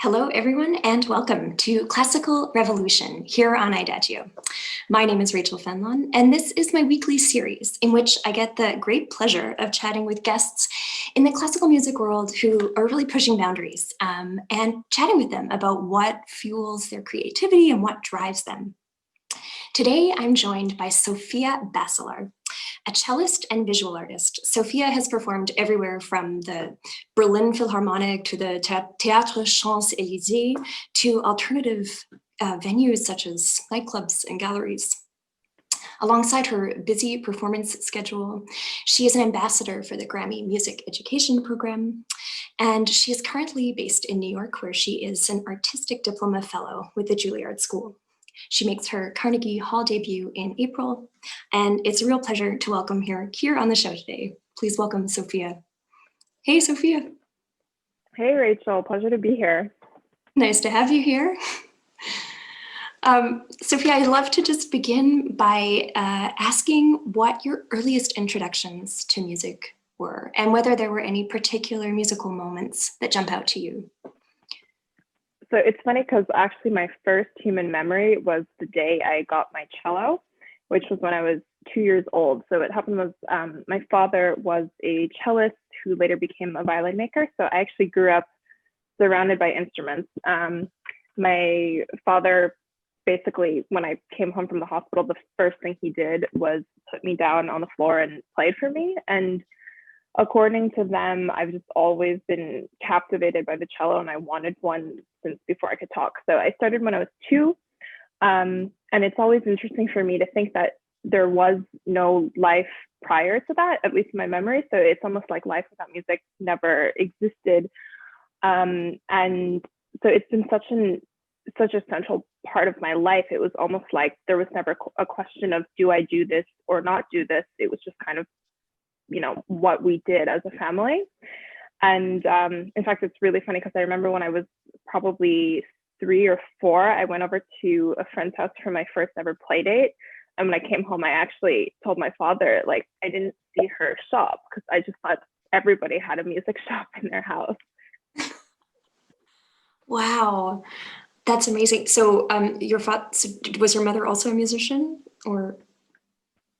Hello, everyone, and welcome to Classical Revolution here on Idagio. My name is Rachel Fenlon, and this is my weekly series in which I get the great pleasure of chatting with guests in the classical music world who are really pushing boundaries and chatting with them about what fuels their creativity and what drives them. Today, I'm joined by Sophia Bacelar. A cellist and visual artist, Sophia has performed everywhere from the Berlin Philharmonic to the Théâtre Champs-Élysées to alternative venues such as nightclubs and galleries. Alongside her busy performance schedule, she is an ambassador for the Grammy Music Education Program, and she is currently based in New York, where she is an Artistic Diploma Fellow with the Juilliard School. She makes her Carnegie Hall debut in April, and it's a real pleasure to welcome her here on the show today. Please welcome Sophia. Hey, Sophia. Hey, Rachel. Pleasure to be here. Nice to have you here. Sophia, I'd love to just begin by asking what your earliest introductions to music were and whether there were any particular musical moments that jump out to you. So it's funny because actually my first human memory was the day I got my cello, which was when I was 2 years old. So what happened was my father was a cellist who later became a violin maker. So I actually grew up surrounded by instruments. My father, basically, when I came home from the hospital, the first thing he did was put me down on the floor and played for me. And according to them, I've just always been captivated by the cello, and I wanted one since before I could talk. So I started when I was 2. And it's always interesting for me to think that there was no life prior to that, at least in my memory. So it's almost like life without music never existed. And so it's been such a central part of my life. It was almost like there was never a question of, do I do this or not do this? It was just kind of, what we did as a family. And in fact, it's really funny because I remember when I was probably 3 or 4, I went over to a friend's house for my first ever play date. And when I came home, I actually told my father, like, I didn't see her shop because I just thought everybody had a music shop in their house. Wow, that's amazing. So was your mother also a musician or?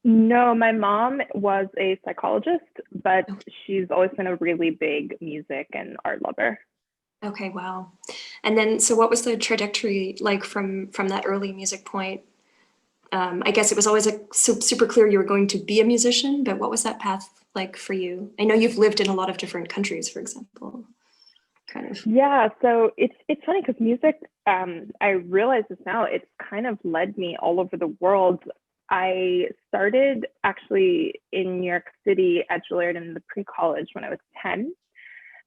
No, my mom was a psychologist, but she's always been a really big music and art lover. Okay, wow. And then, so what was the trajectory like from that early music point? I guess it was always super clear you were going to be a musician, but what was that path like for you? I know you've lived in a lot of different countries, for example. Kind of. Yeah, so it's funny because music, I realize this now, it's kind of led me all over the world. I started actually in New York City at Juilliard in the pre-college when I was 10.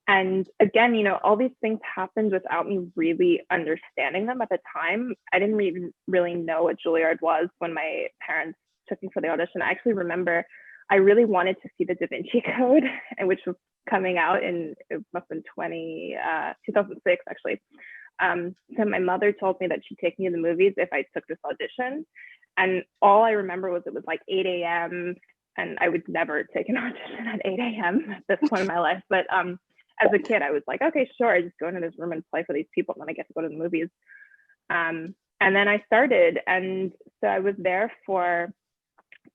And again, all these things happened without me really understanding them at the time. I didn't even really know what Juilliard was when my parents took me for the audition. I actually remember I really wanted to see the Da Vinci Code, which was coming out it must have been 2006, actually. So my mother told me that she'd take me to the movies if I took this audition. And all I remember was it was like 8 a.m. and I would never take an audition at 8 a.m. at this point in my life. But as a kid, I was like, okay, sure. I just go into this room and play for these people, and then I get to go to the movies. And then I started. And so I was there for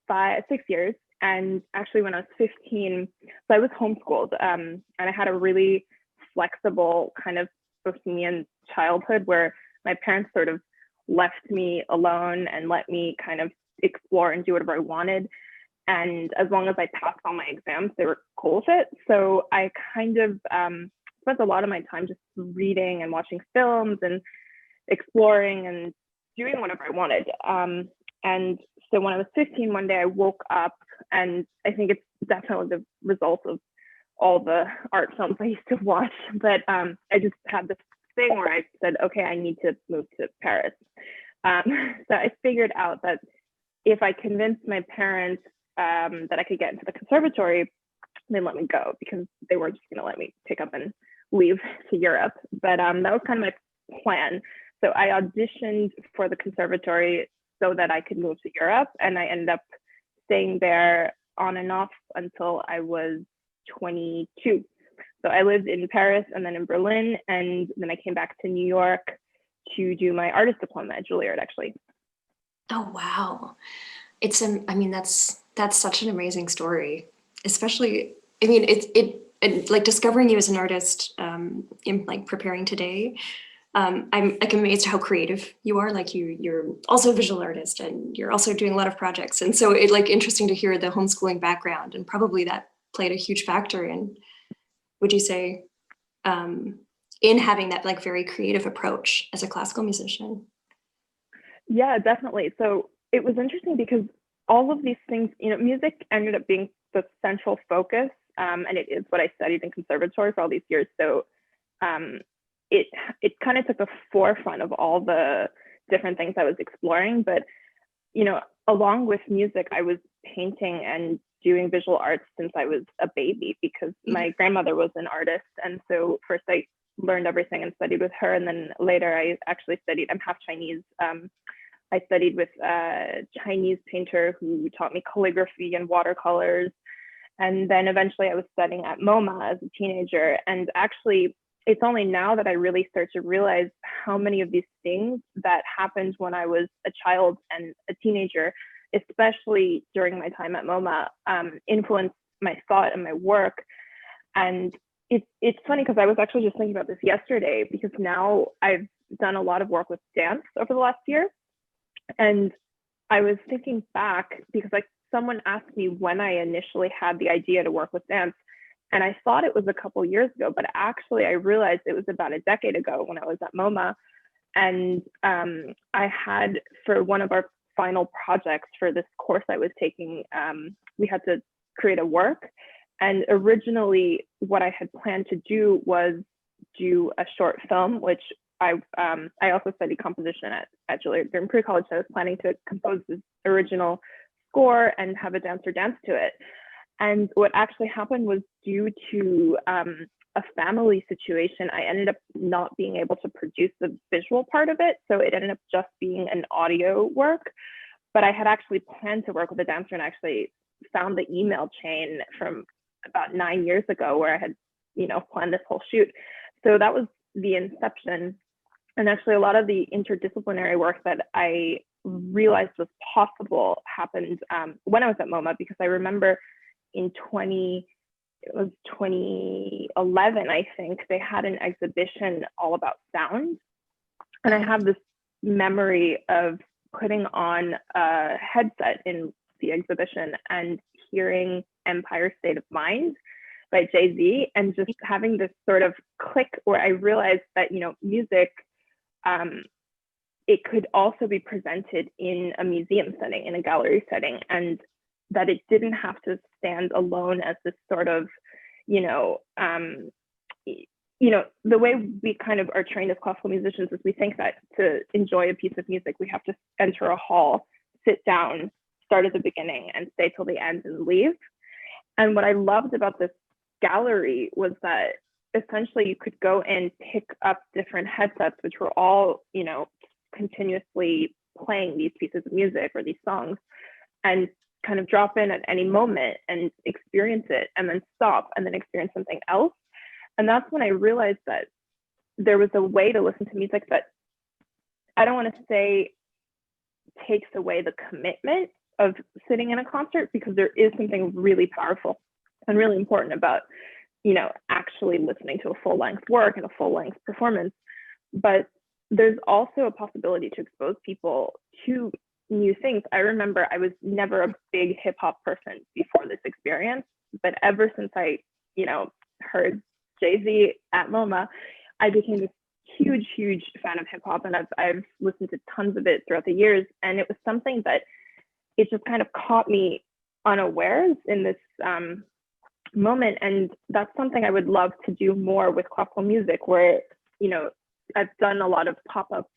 6 years. And actually, when I was 15, so I was homeschooled. And I had a really flexible kind of bohemian childhood where my parents sort of left me alone and let me kind of explore and do whatever I wanted. And as long as I passed all my exams, they were cool with it. So I kind of spent a lot of my time just reading and watching films and exploring and doing whatever I wanted. And so when I was 15, one day I woke up, and I think it's definitely the result of all the art films I used to watch. But I just had this thing where I said, okay, I need to move to Paris. So I figured out that if I convinced my parents that I could get into the conservatory, they'd let me go because they weren't just going to let me pick up and leave to Europe. But that was kind of my plan. So I auditioned for the conservatory so that I could move to Europe, and I ended up staying there on and off until I was 22. So I lived in Paris and then in Berlin, and then I came back to New York to do my artist diploma at Juilliard, actually. Oh, wow. I mean, that's such an amazing story, especially, I mean, it like discovering you as an artist, in like preparing today. I'm like amazed how creative you are. Like you're also a visual artist and you're also doing a lot of projects. And so it like interesting to hear the homeschooling background, and probably that played a huge factor in, would you say, in having that like very creative approach as a classical musician? Yeah, definitely. So it was interesting because all of these things, music ended up being the central focus, and it is what I studied in conservatory for all these years. So um, it kind of took the forefront of all the different things I was exploring. But along with music, I was painting and doing visual arts since I was a baby because my grandmother was an artist, and so first I learned everything and studied with her, and then later I actually studied. I'm half Chinese. I studied with a Chinese painter who taught me calligraphy and watercolors. And then eventually I was studying at MoMA as a teenager. And actually, it's only now that I really start to realize how many of these things that happened when I was a child and a teenager, especially during my time at MoMA, influenced my thought and my work. And it's funny because I was actually just thinking about this yesterday, because now I've done a lot of work with dance over the last year. And I was thinking back because like someone asked me when I initially had the idea to work with dance. And I thought it was a couple years ago, but actually I realized it was about a decade ago when I was at MoMA. And I had, for one of our final projects for this course I was taking, we had to create a work. And originally what I had planned to do was do a short film, which I also studied composition at Juilliard during pre-college. So I was planning to compose this original score and have a dancer dance to it. And what actually happened was, due to a family situation, I ended up not being able to produce the visual part of it. So it ended up just being an audio work. But I had actually planned to work with a dancer, and actually found the email chain from about 9 years ago where I had, planned this whole shoot. So that was the inception. And actually, a lot of the interdisciplinary work that I realized was possible happened when I was at MoMA, because I remember in 2011, I think, they had an exhibition all about sound. And I have this memory of putting on a headset in the exhibition and hearing Empire State of Mind by Jay-Z, and just having this sort of click where I realized that, music, it could also be presented in a museum setting, in a gallery setting, and that it didn't have to stand alone as this sort of, the way we kind of are trained as classical musicians is we think that to enjoy a piece of music, we have to enter a hall, sit down, start at the beginning, and stay till the end and leave. And what I loved about this gallery was that essentially you could go and pick up different headsets, which were all, continuously playing these pieces of music or these songs, and kind of drop in at any moment and experience it, and then stop and then experience something else. And that's when I realized that there was a way to listen to music that, I don't want to say takes away the commitment of sitting in a concert, because there is something really powerful and really important about, actually listening to a full-length work and a full-length performance. But there's also a possibility to expose people to new things. I remember I was never a big hip hop person before this experience, but ever since I, heard Jay-Z at MoMA, I became this huge fan of hip hop, and I've listened to tons of it throughout the years. And it was something that it just kind of caught me unawares in this moment. And that's something I would love to do more with classical music, where, I've done a lot of pop-up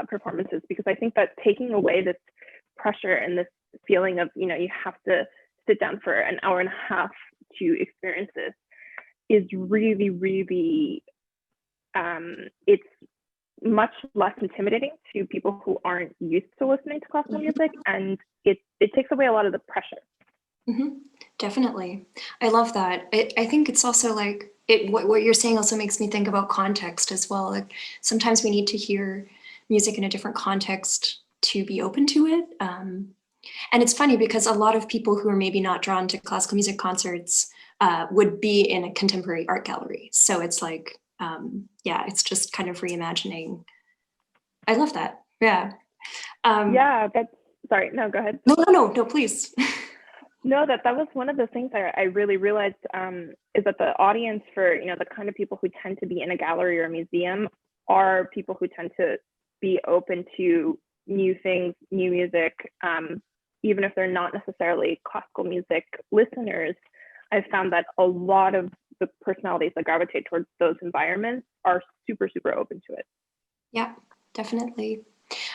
performances, because I think that taking away this pressure and this feeling of, you have to sit down for an hour and a half to experience this is really, it's much less intimidating to people who aren't used to listening to classical music, and it takes away a lot of the pressure. Definitely. I love that. I think it's also like, what you're saying also makes me think about context as well. Like sometimes we need to hear music in a different context to be open to it. And it's funny because a lot of people who are maybe not drawn to classical music concerts would be in a contemporary art gallery. So it's like, yeah, it's just kind of reimagining. I love that. Yeah. Yeah, sorry, no, go ahead. No, please. No, that was one of the things I really realized is that the audience for, the kind of people who tend to be in a gallery or a museum are people who tend to be open to new things, new music, even if they're not necessarily classical music listeners. I've found that a lot of the personalities that gravitate towards those environments are super, super open to it. Yeah, definitely.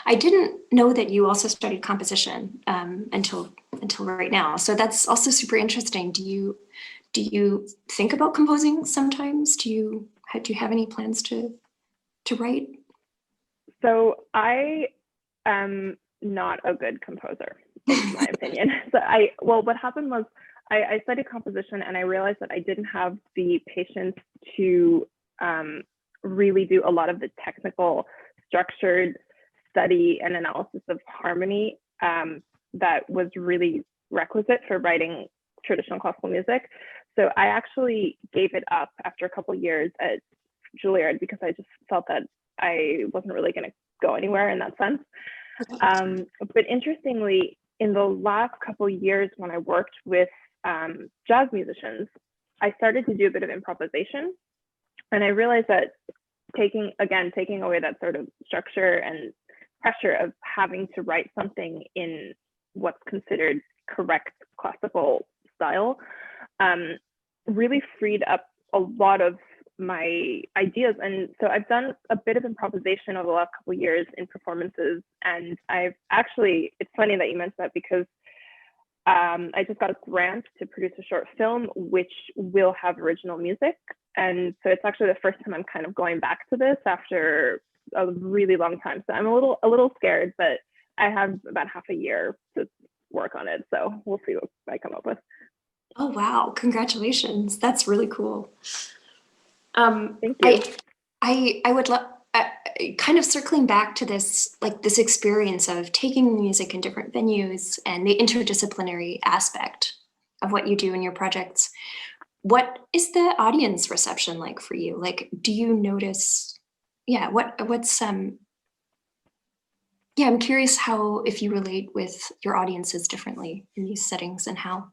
I didn't know that you also studied composition until right now. So that's also super interesting. Do you think about composing sometimes? Do you have any plans to write? So I am not a good composer, in my opinion. So what happened was I studied composition and I realized that I didn't have the patience to really do a lot of the technical, structured study and analysis of harmony that was really requisite for writing traditional classical music. So I actually gave it up after a couple of years at Juilliard because I just felt that I wasn't really going to go anywhere in that sense. But interestingly, in the last couple of years when I worked with jazz musicians, I started to do a bit of improvisation. And I realized that taking away that sort of structure and pressure of having to write something in what's considered correct classical style really freed up a lot of my ideas. And so I've done a bit of improvisation over the last couple of years in performances. And it's funny that you mentioned that because I just got a grant to produce a short film, which will have original music. And so it's actually the first time I'm kind of going back to this after a really long time. So I'm a little scared, but I have about half a year to work on it. So we'll see what I come up with. Oh, wow. Congratulations. That's really cool. Thank you. I would love, kind of circling back to this experience of taking music in different venues and the interdisciplinary aspect of what you do in your projects. What is the audience reception like for you? Like, do you notice, I'm curious if you relate with your audiences differently in these settings and how.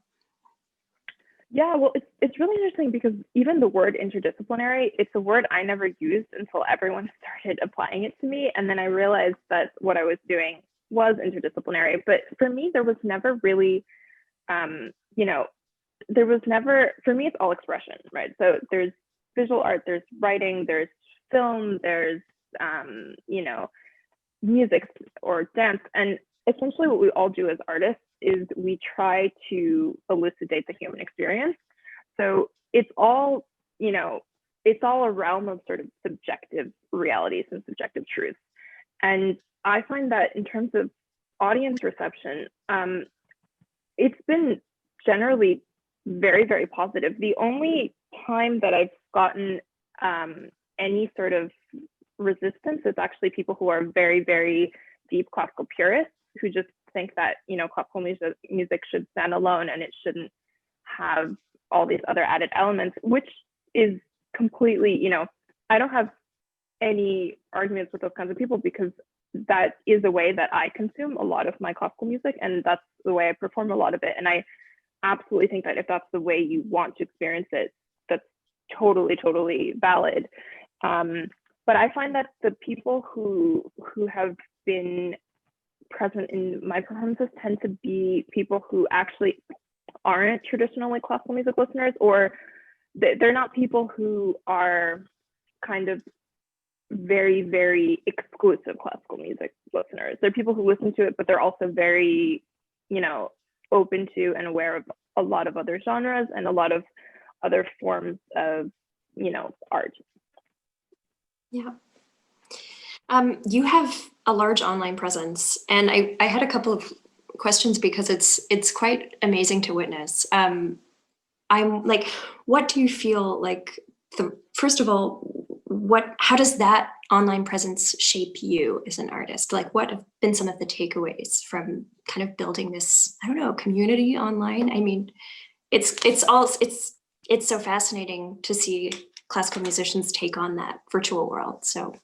Yeah, well, it's really interesting because even the word interdisciplinary, it's a word I never used until everyone started applying it to me. And then I realized that what I was doing was interdisciplinary. But for me, there was never really, for me, it's all expression, right? So there's visual art, there's writing, there's film, there's, music or dance. And essentially what we all do as artists is we try to elucidate the human experience. So it's all a realm of sort of subjective realities and subjective truths. And I find that in terms of audience reception, it's been generally very, very positive. The only time that I've gotten any sort of resistance is actually people who are very, very deep classical purists who just think that, classical music should stand alone and it shouldn't have all these other added elements, which is completely, I don't have any arguments with those kinds of people because that is the way that I consume a lot of my classical music and that's the way I perform a lot of it. And I absolutely think that if that's the way you want to experience it, that's totally, totally valid. But I find that the people who have been present in my performances tend to be people who actually aren't traditionally classical music listeners, or they're not people who are kind of very, very exclusive classical music listeners. They're people who listen to it, but they're also very, open to and aware of a lot of other genres and a lot of other forms of, art. Yeah. You have a large online presence, and I had a couple of questions because it's quite amazing to witness. I'm like, what do you feel like first of all, how does that online presence shape you as an artist? Like, what have been some of the takeaways from kind of building this, I don't know, community online? I mean, it's so fascinating to see classical musicians take on that virtual world. So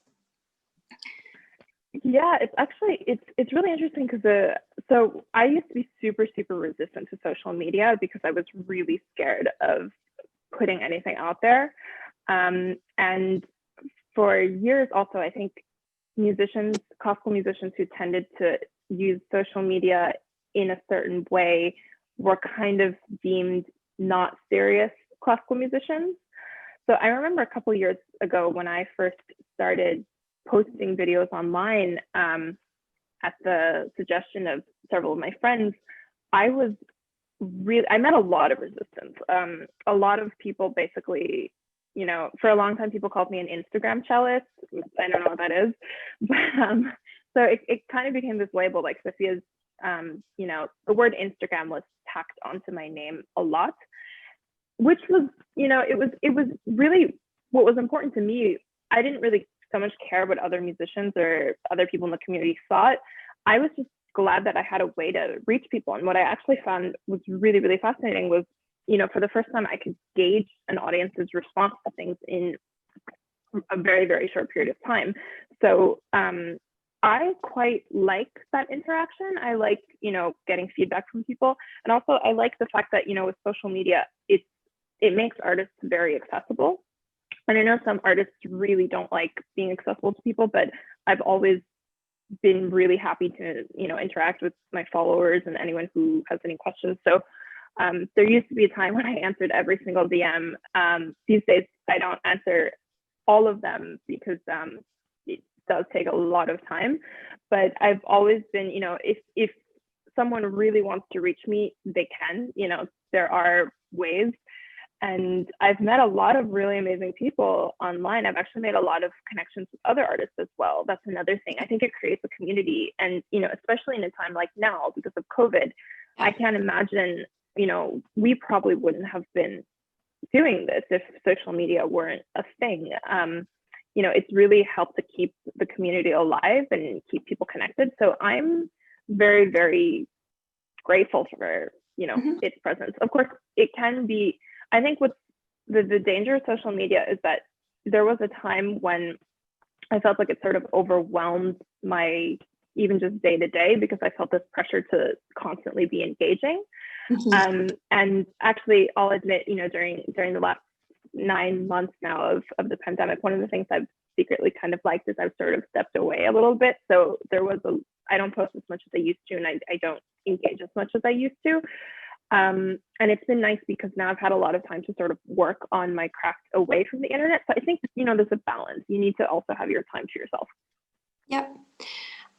yeah, it's really interesting because so I used to be super resistant to social media because I was really scared of putting anything out there. And for years also, I think classical musicians who tended to use social media in a certain way were kind of deemed not serious classical musicians. So I remember a couple of years ago when I first started posting videos online at the suggestion of several of my friends, I met a lot of resistance. A lot of people basically, for a long time, people called me an Instagram cellist. I don't know what that is, but so it kind of became this label, like Sophia's, the word Instagram was tacked onto my name a lot, which was, it was really what was important to me. I didn't really so much care what other musicians or other people in the community thought. I was just glad that I had a way to reach people. And what I actually found was really fascinating was, for the first time, I could gauge an audience's response to things in a very short period of time. So I quite like that interaction. I like, getting feedback from people. And also I like the fact that, with social media, it makes artists very accessible. And I know some artists really don't like being accessible to people, but I've always been really happy to, interact with my followers and anyone who has any questions. So there used to be a time when I answered every single DM. These days, I don't answer all of them because it does take a lot of time. But I've always been, if someone really wants to reach me, they can, there are ways. And I've met a lot of really amazing people online. I've actually made a lot of connections with other artists as well. That's another thing. I think it creates a community. And, especially in a time like now, because of COVID, I can't imagine, we probably wouldn't have been doing this if social media weren't a thing. It's really helped to keep the community alive and keep people connected. So I'm very grateful for, its presence. Of course, it can be, I think what's the danger of social media is that there was a time when I felt like it sort of overwhelmed my even just day to day because I felt this pressure to constantly be engaging. And actually, I'll admit, during the last 9 months now of the pandemic, one of the things I've secretly kind of liked is I've sort of stepped away a little bit. So I don't post as much as I used to, and I don't engage as much as I used to. And it's been nice because now I've had a lot of time to sort of work on my craft away from the internet. So I think, there's a balance. You need to also have your time to yourself. Yep.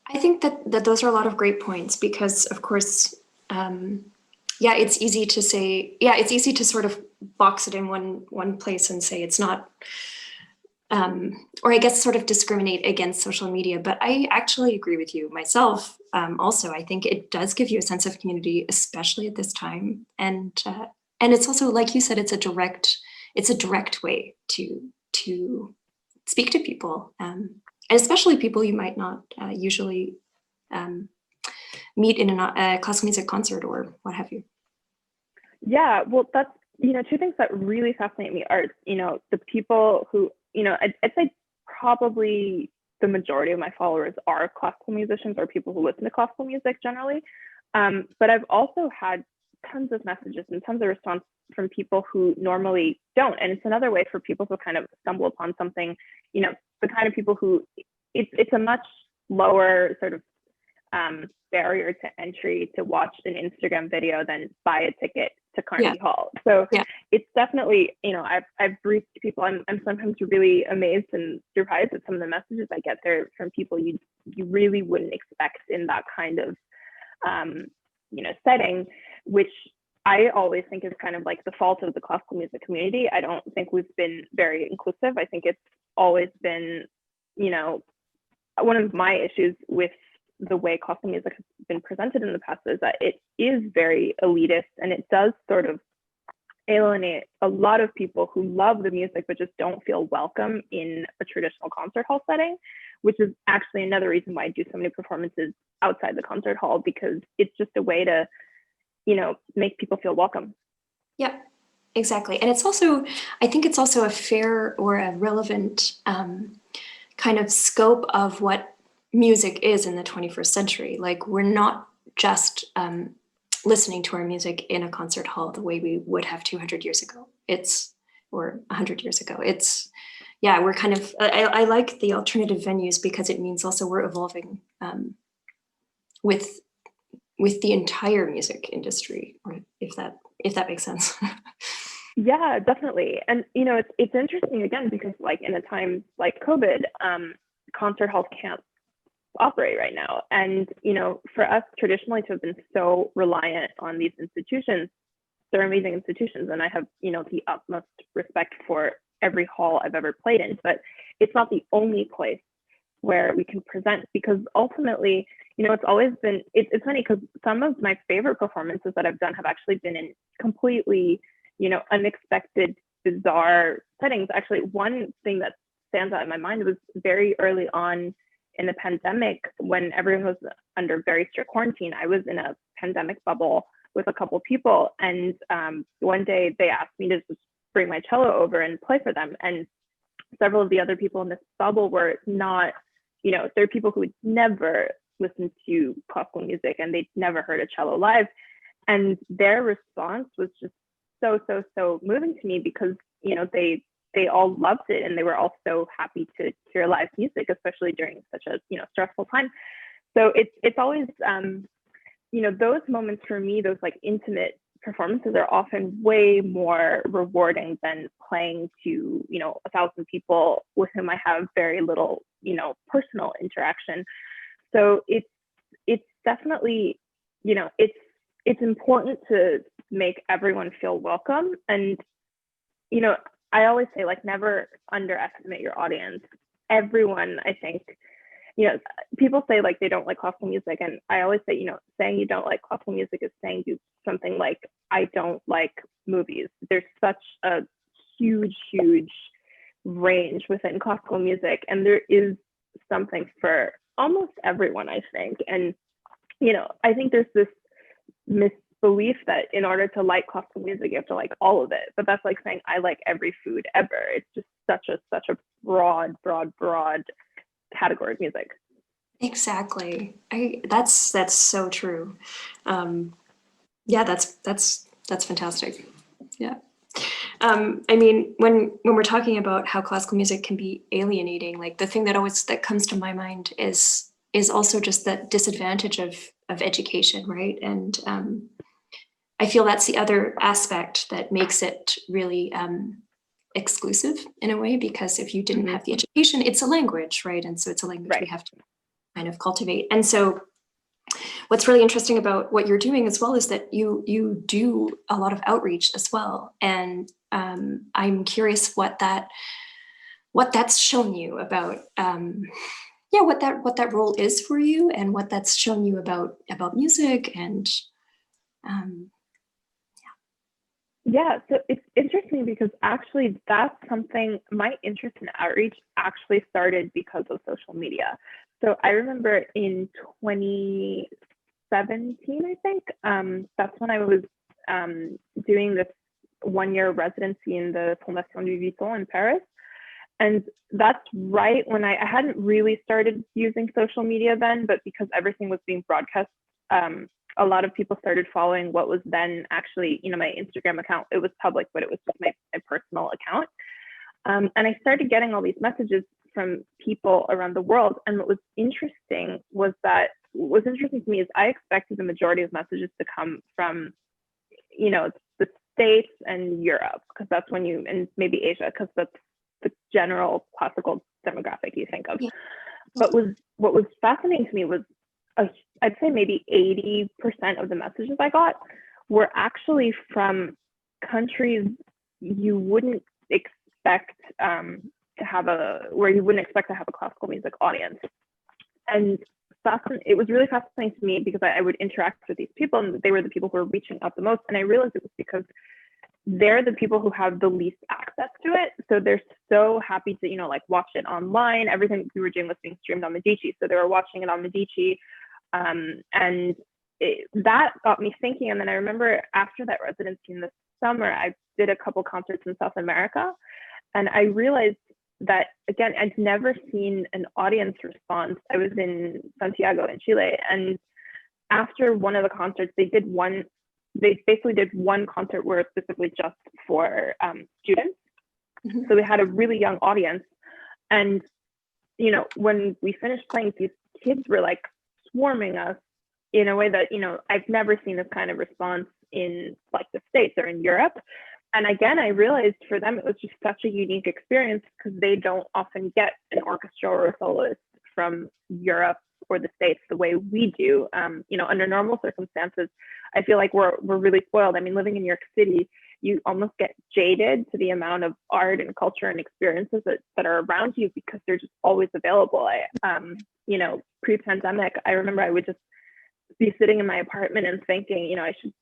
I think that those are a lot of great points because, of course, it's easy to say, it's easy to sort of box it in one place and say it's not, or I guess sort of discriminate against social media. But I actually agree with you myself. Also, I think it does give you a sense of community, especially at this time. And it's also, like you said, it's a direct way to speak to people, and especially people you might not usually meet in a classical music concert or what have you. Yeah, well, that's, two things that really fascinate me are, the people who, I'd say probably the majority of my followers are classical musicians or people who listen to classical music generally. But I've also had tons of messages and tons of response from people who normally don't. And it's another way for people to kind of stumble upon something, the kind of people who it's a much lower sort of barrier to entry to watch an Instagram video than buy a ticket to Carnegie Hall. So it's definitely, I've reached people. I'm sometimes really amazed and surprised at some of the messages I get there from people you really wouldn't expect in that kind of setting, which I always think is kind of like the fault of the classical music community. I don't think we've been very inclusive. I think it's always been, one of my issues with the way classical music has been presented in the past is that it is very elitist and it does sort of alienate a lot of people who love the music but just don't feel welcome in a traditional concert hall setting, which is actually another reason why I do so many performances outside the concert hall, because it's just a way to, make people feel welcome. Yep, exactly. And it's also, I think it's also a fair or a relevant kind of scope of what music is in the 21st century. Like, we're not just listening to our music in a concert hall the way we would have 200 years ago. Or 100 years ago. We're kind of, I like the alternative venues because it means also we're evolving with the entire music industry, or if that makes sense. Yeah, definitely. And it's interesting again, because like in a time like COVID, concert halls can't operate right now. And for us traditionally to have been so reliant on these institutions, they're amazing institutions, and I have the utmost respect for every hall I've ever played in, but it's not the only place where we can present, because ultimately, it's always been, it's funny because some of my favorite performances that I've done have actually been in completely, unexpected, bizarre settings. Actually, one thing that stands out in my mind was very early on in the pandemic, when everyone was under very strict quarantine. I was in a pandemic bubble with a couple of people, and one day they asked me to just bring my cello over and play for them. And several of the other people in this bubble were not, they're people who would never listen to classical music, and they'd never heard a cello live. And their response was just so moving to me, because they all loved it, and they were all so happy to hear live music, especially during such a stressful time. So it's always those moments for me, those like intimate performances, are often way more rewarding than playing to 1,000 people with whom I have very little personal interaction. So it's definitely it's important to make everyone feel welcome. And I always say, like, never underestimate your audience. Everyone, I think, people say like they don't like classical music, and I always say, saying you don't like classical music is saying you something like, I don't like movies. There's such a huge range within classical music, and there is something for almost everyone, I think. And I think there's this misbelief that in order to like classical music you have to like all of it, but that's like saying I like every food ever. It's just such a broad category of music. Exactly. That's so true. That's fantastic. Yeah. I mean, when we're talking about how classical music can be alienating, like the thing that comes to my mind is also just the disadvantage of education, right? And I feel that's the other aspect that makes it really exclusive in a way, because if you didn't have the education, it's a language, right? And so it's a language we have to kind of cultivate. And so what's really interesting about what you're doing as well is that you do a lot of outreach as well. And I'm curious what that's shown you about what that role is for you, and what that's shown you about music. And yeah, so it's interesting because actually that's something, my interest in outreach actually started because of social media. So I remember in 2017, I think, that's when I was doing this 1-year residency in the Fondation du Vuitton in Paris. And that's right when I hadn't really started using social media then, but because everything was being broadcast, a lot of people started following what was then actually, my Instagram account. It was public, but it was just my personal account. And I started getting all these messages from people around the world. And what was interesting to me is I expected the majority of messages to come from, the States and Europe, because that's when and maybe Asia, because that's the general classical demographic you think of. Yeah. But what was fascinating to me was, I'd say maybe 80% of the messages I got were actually from countries you wouldn't expect where you wouldn't expect to have a classical music audience. And it was really fascinating to me because I would interact with these people, and they were the people who were reaching out the most. And I realized it was because they're the people who have the least access to it. So they're so happy to, like watch it online. Everything we were doing was being streamed on Medici. So they were watching it on Medici. And that got me thinking. And then I remember after that residency in the summer, I did a couple concerts in South America. And I realized that, again, I'd never seen an audience response. I was in Santiago in Chile. And after one of the concerts, they basically did one concert where it's specifically just for students. Mm-hmm. So they had a really young audience. And, when we finished playing, these kids were like swarming us in a way that, I've never seen this kind of response in like the States or in Europe. And again, I realized for them, it was just such a unique experience because they don't often get an orchestra or a soloist from Europe or the States the way we do. Under normal circumstances, I feel like we're really spoiled. I mean, living in New York City, you almost get jaded to the amount of art and culture and experiences that are around you because they're just always available. Pre-pandemic, I remember I would just be sitting in my apartment and thinking, I should,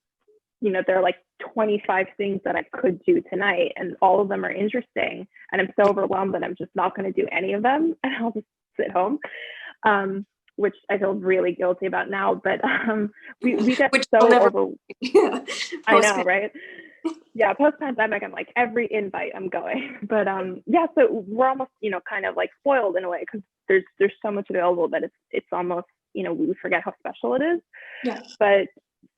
there are like 25 things that I could do tonight and all of them are interesting. And I'm so overwhelmed that I'm just not going to do any of them and I'll just sit home. Which I feel really guilty about now, but we get so overwhelmed. Yeah. I know, right? Yeah, post-pandemic, I'm like, every invite I'm going. But so we're almost, kind of like spoiled in a way because there's so much available that it's almost, we forget how special it is. Yeah. But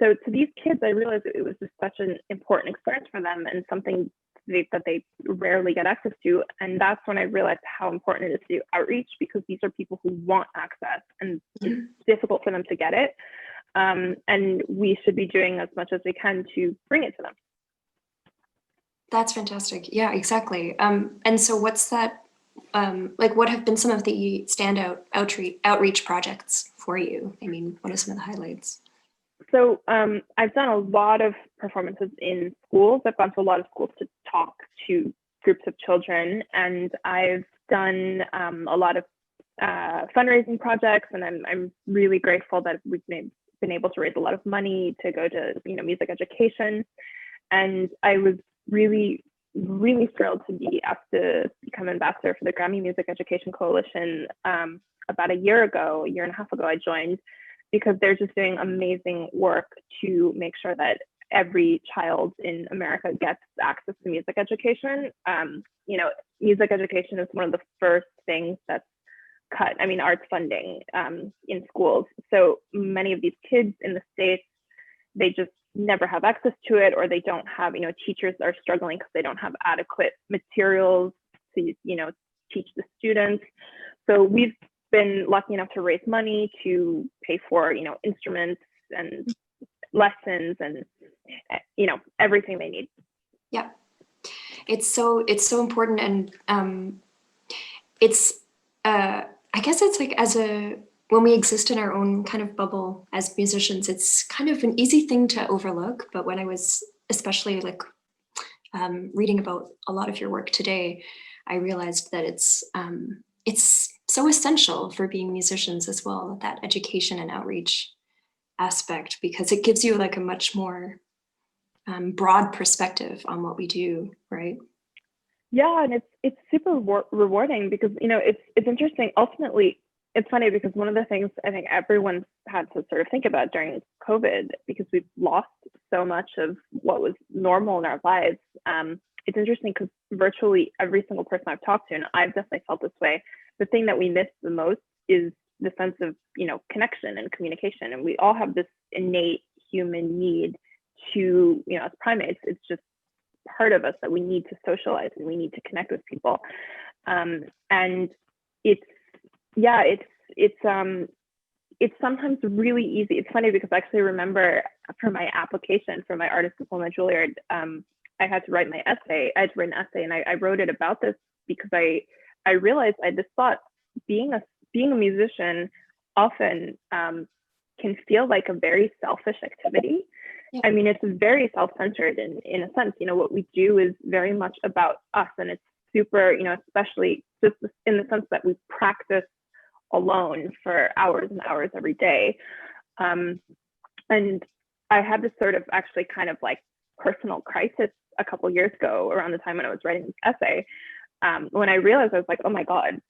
so to these kids, I realized it was just such an important experience for them and something that they rarely get access to. And that's when I realized how important it is to do outreach because these are people who want access and it's difficult for them to get it. And we should be doing as much as we can to bring it to them. That's fantastic. Yeah, exactly. And so what's that, what have been some of the standout outreach projects for you? I mean, what are some of the highlights? So I've done a lot of performances in schools. I've gone to a lot of schools to talk to groups of children, and I've done a lot of fundraising projects, and I'm really grateful that we've been able to raise a lot of money to go to music education. And I was really, really thrilled to be asked to become ambassador for the Grammy Music Education Coalition about a year and a half ago. I joined because they're just doing amazing work to make sure that every child in America gets access to music education. Music education is one of the first things that's cut. I mean, arts funding in schools. So many of these kids in the States, they just never have access to it, or they don't have, teachers are struggling because they don't have adequate materials to, teach the students. So we've been lucky enough to raise money to pay for, instruments and lessons and, everything they need. Yeah, it's so important. And it's, I guess it's like when we exist in our own kind of bubble as musicians, it's kind of an easy thing to overlook. But when I was especially reading about a lot of your work today, I realized that it's so essential for being musicians as well, that education and outreach aspect, because it gives you like a much more broad perspective on what we do, right? Yeah, and it's super rewarding because it's interesting. Ultimately, it's funny because one of the things I think everyone's had to sort of think about during COVID, because we've lost so much of what was normal in our lives. It's interesting because virtually every single person I've talked to, and I've definitely felt this way, the thing that we miss the most is the sense of, connection and communication. And we all have this innate human need to, as primates, it's just part of us that we need to socialize and we need to connect with people. And it's sometimes really easy. It's funny because I actually remember for my application for my artist diploma at Juilliard, I had to write my essay. I had to write an essay, and I wrote it about this because I realized I just thought being a musician often can feel like a very selfish activity. Yeah. I mean, it's very self-centered in a sense. What we do is very much about us, and it's super, especially just in the sense that we practice alone for hours and hours every day. And I had this sort of actually kind of like personal crisis a couple years ago, around the time when I was writing this essay, when I realized, I was like, oh my God,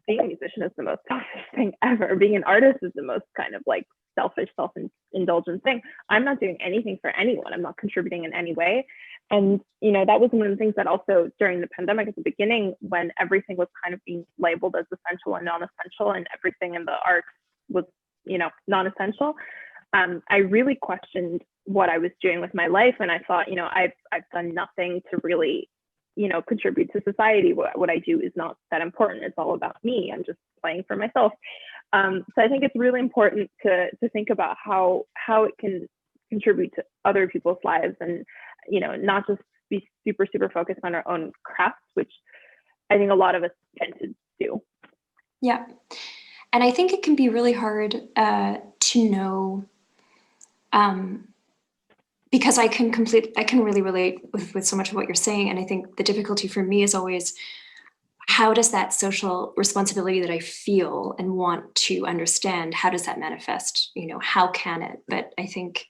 being a musician is the most selfish thing ever. Being an artist is the most kind of like selfish, self-indulgent thing. I'm not doing anything for anyone. I'm not contributing in any way. And, that was one of the things that also during the pandemic at the beginning, when everything was kind of being labeled as essential and non-essential, and everything in the arts was, non-essential, I really questioned what I was doing with my life. And I thought, I've done nothing to really, contribute to society. What I do is not that important. It's all about me. I'm just playing for myself. So I think it's really important to think about how it can contribute to other people's lives, and not just be super focused on our own crafts, which I think a lot of us tend to do. Yeah, and I think it can be really hard to know, because I can really relate with so much of what you're saying, and I think the difficulty for me is always, how does that social responsibility that I feel and want to understand, how does that manifest? How can it? But I think,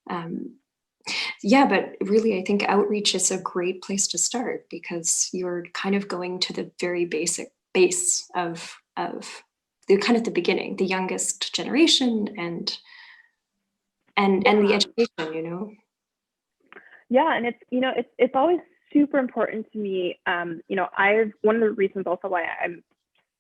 but really, I think outreach is a great place to start, because you're kind of going to the very basic base of the kind of the beginning, the youngest generation, and the education, Yeah, and it's always super important to me. One of the reasons also why I'm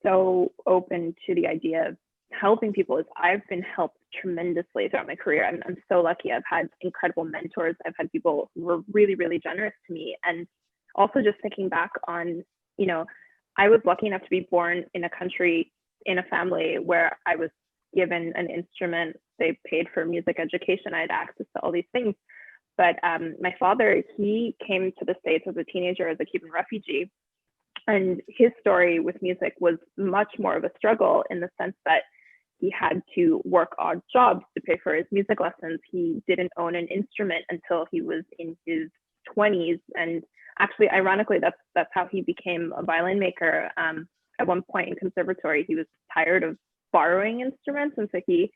so open to the idea of helping people is I've been helped tremendously throughout my career. I'm so lucky. I've had incredible mentors. I've had people who were really, really generous to me. And also just thinking back on, I was lucky enough to be born in a country, in a family where I was given an instrument. They paid for music education. I had access to all these things. But my father, he came to the States as a teenager as a Cuban refugee. And his story with music was much more of a struggle, in the sense that he had to work odd jobs to pay for his music lessons. He didn't own an instrument until he was in his 20s. And actually, ironically, that's how he became a violin maker. At one point in conservatory, he was tired of borrowing instruments. And so he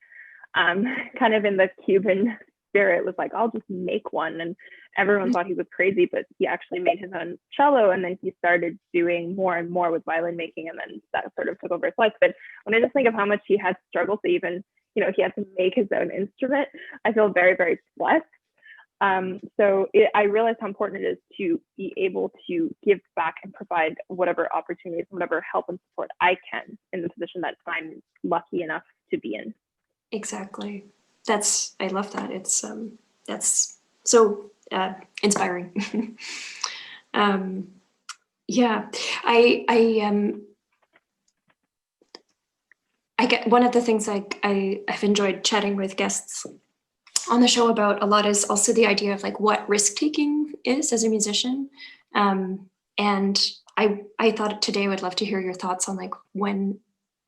kind of in the Cuban spirit was like, I'll just make one. And everyone thought he was crazy, but he actually made his own cello. And then he started doing more and more with violin making. And then that sort of took over his life. But when I just think of how much he had struggled to even, he had to make his own instrument, I feel very, very blessed. I realize how important it is to be able to give back and provide whatever opportunities, whatever help and support I can in the position that I'm lucky enough to be in. Exactly. I love that. It's that's so inspiring. Yeah, I get, one of the things I have enjoyed chatting with guests on the show about a lot is also the idea of like what risk taking is as a musician. And I thought today I would love to hear your thoughts on like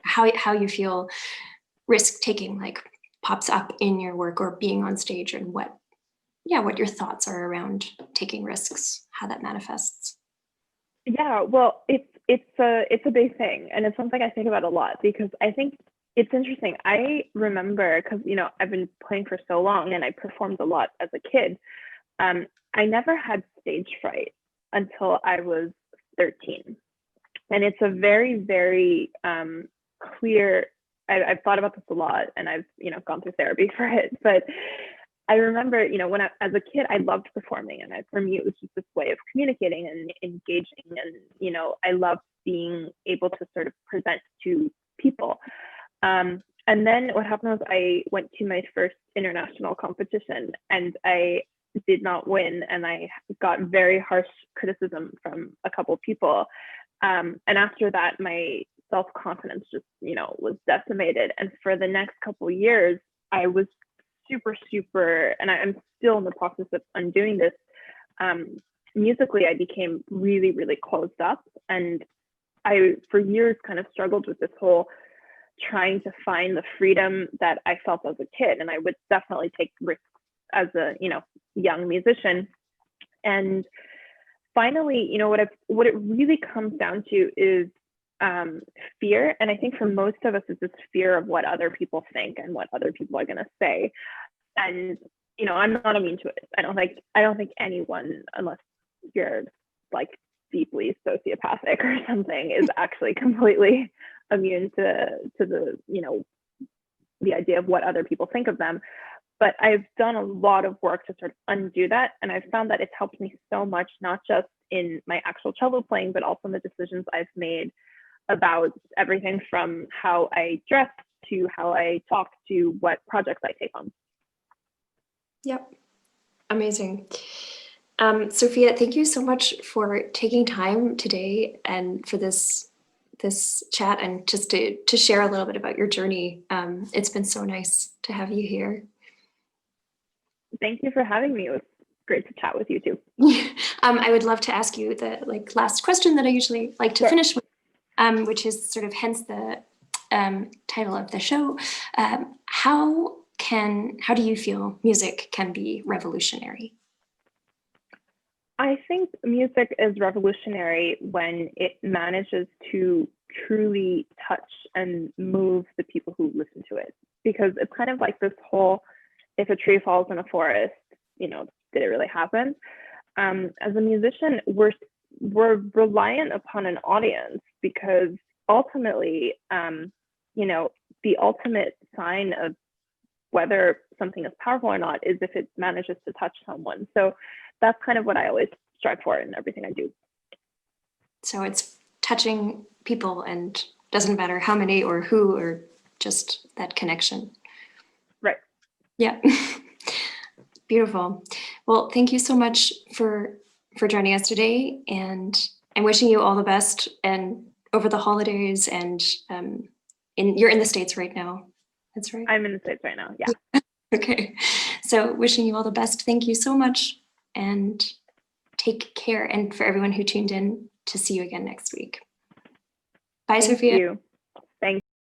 how you feel risk taking like pops up in your work or being on stage, and what your thoughts are around taking risks, how that manifests. Yeah, well, it's a big thing, and it's something I think about a lot, because I think it's interesting. I remember, because I've been playing for so long and I performed a lot as a kid. I never had stage fright until I was 13, and it's a very, very clear. I've thought about this a lot, and I've gone through therapy for it. But I remember, when as a kid, I loved performing, and for me, it was just this way of communicating and engaging, and I loved being able to sort of present to people. And then what happened was I went to my first international competition, and I did not win, and I got very harsh criticism from a couple of people. And after that, my self-confidence just, was decimated. And for the next couple of years, I was super, and I'm still in the process of undoing this. Musically, I became really, really closed up. And I, for years, kind of struggled with this whole trying to find the freedom that I felt as a kid. And I would definitely take risks as a, young musician. And finally, what it really comes down to is fear. And I think for most of us, it's this fear of what other people think and what other people are going to say. And you know, I'm not immune to it. I don't think anyone, unless you're like deeply sociopathic or something, is actually completely immune to the, you know, the idea of what other people think of them. But I've done a lot of work to sort of undo that. And I've found that it's helped me so much, not just in my actual cello playing, but also in the decisions I've made about everything from how I dress to how I talk to what projects I take on. Yep. Amazing. Sophia, thank you so much for taking time today and for this chat and just to share a little bit about your journey. It's been so nice to have you here. Thank you for having me. It was great to chat with you too. I would love to ask you the last question that I usually like to finish with, which is sort of hence the title of the show. How do you feel music can be revolutionary? I think music is revolutionary when it manages to truly touch and move the people who listen to it. Because it's kind of like this whole, if a tree falls in a forest, you know, did it really happen? As a musician, we're reliant upon an audience, because ultimately, you know, the ultimate sign of whether something is powerful or not is if it manages to touch someone. So that's kind of what I always strive for in everything I do. So it's touching people, and doesn't matter how many or who, or just that connection. Right. Yeah. Beautiful. Well, thank you so much for joining us today, and I'm wishing you all the best and over the holidays, and you're in the States right now. That's right. I'm in the States right now. Yeah. Okay. So wishing you all the best. Thank you so much, and take care. And for everyone who tuned in, to see you again next week. Bye, Sophia. Thank you.